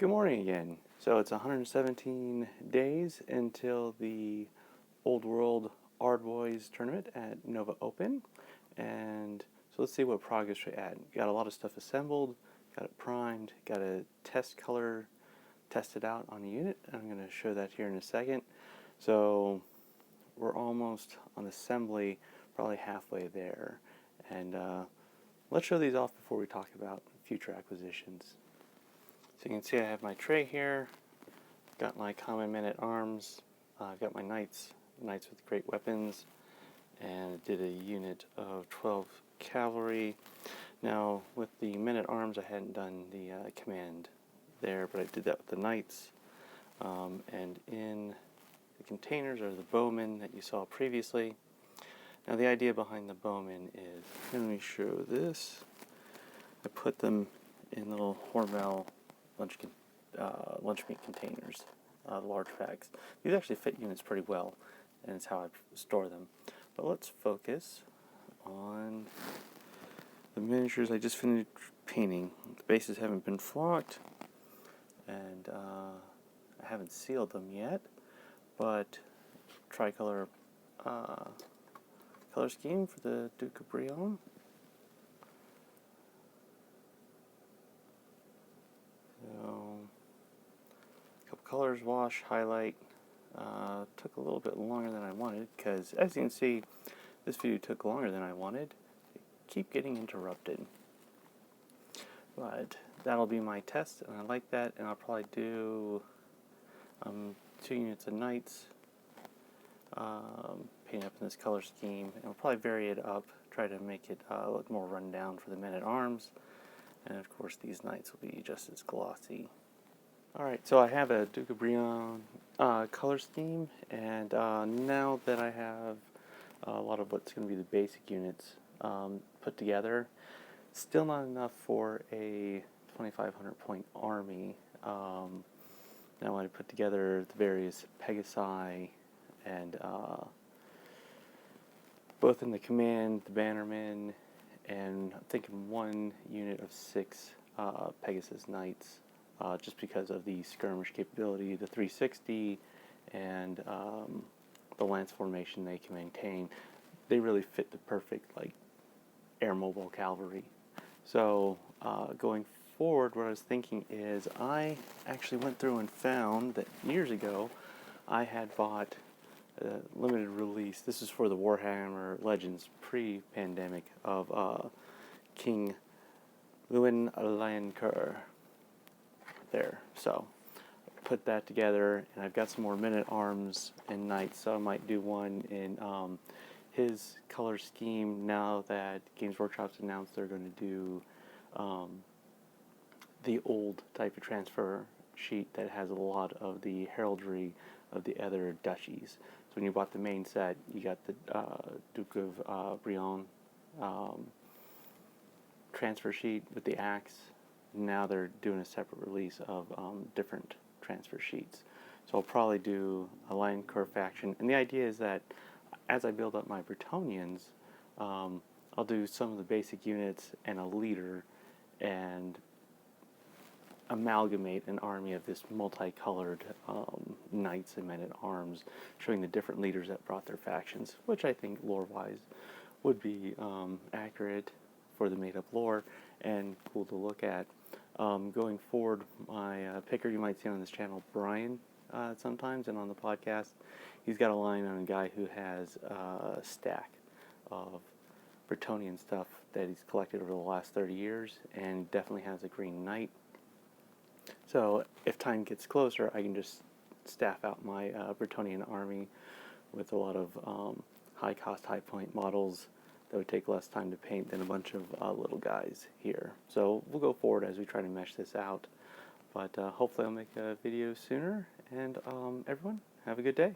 Good morning again. So it's 117 days until the Old World Ardboys tournament at Nova Open. And so let's see what progress we're at. Got a lot of stuff assembled, got it primed, got a test color tested out on the unit. I'm going to show that here in a second. So we're almost on assembly, probably halfway there. And let's show these off before we talk about future acquisitions. So you can see I have my tray here, got my common men-at-arms, I've got my knights with great weapons, and did a unit of 12 cavalry. Now with the men-at-arms I hadn't done the command there, but I did that with the knights. And in the containers are the bowmen that you saw previously. Now the idea behind the bowmen is, let me show this. I put them in little Hormel lunch meat containers, large packs. These actually fit units pretty well, and it's how I store them. But let's focus on the miniatures I just finished painting. The bases haven't been flocked, and I haven't sealed them yet, but tricolor color scheme for the Duke of Breton. Colors, wash, highlight. Took a little bit longer than I wanted because, as you can see, this video took longer than I wanted. I keep getting interrupted. But that'll be my test, and I like that, and I'll probably do 2 units of knights, paint up in this color scheme, and I'll probably vary it up, try to make it look more run down for the men-at-arms, and of course these knights will be just as glossy. Alright, so I have a Duke of Breton color scheme, and now that I have a lot of what's going to be the basic units put together, still not enough for a 2,500 point army. Now I put together the various Pegasi, and both in the command, the bannermen, and I'm thinking 1 unit of 6 Pegasus Knights. Just because of the skirmish capability, the 360, and the lance formation they can maintain. They really fit the perfect air mobile cavalry. So going forward, what I was thinking is I actually went through and found that years ago I had bought a limited release. This is for the Warhammer Legends pre-pandemic of King Lewin Lanker. There, so put that together, and I've got some more men-at-arms and knights, so I might do one in his color scheme now that Games Workshop's announced they're going to do the old type of transfer sheet that has a lot of the heraldry of the other duchies. So when you bought the main set, you got the Duke of Breton transfer sheet with the axe. Now they're doing a separate release of different transfer sheets. So I'll probably do a line curve faction. And the idea is that as I build up my Bretonnians, I'll do some of the basic units and a leader and amalgamate an army of this multicolored knights and men-at-arms, showing the different leaders that brought their factions, which I think lore-wise would be accurate for the made-up lore and cool to look at. Going forward, my picker you might see on this channel, Brian, sometimes, and on the podcast, he's got a line on a guy who has a stack of Bretonnian stuff that he's collected over the last 30 years, and definitely has a green knight. So if time gets closer, I can just staff out my Bretonnian army with a lot of high-cost, high-point models that would take less time to paint than a bunch of little guys here. So we'll go forward as we try to mesh this out. But hopefully I'll make a video sooner. And everyone, have a good day.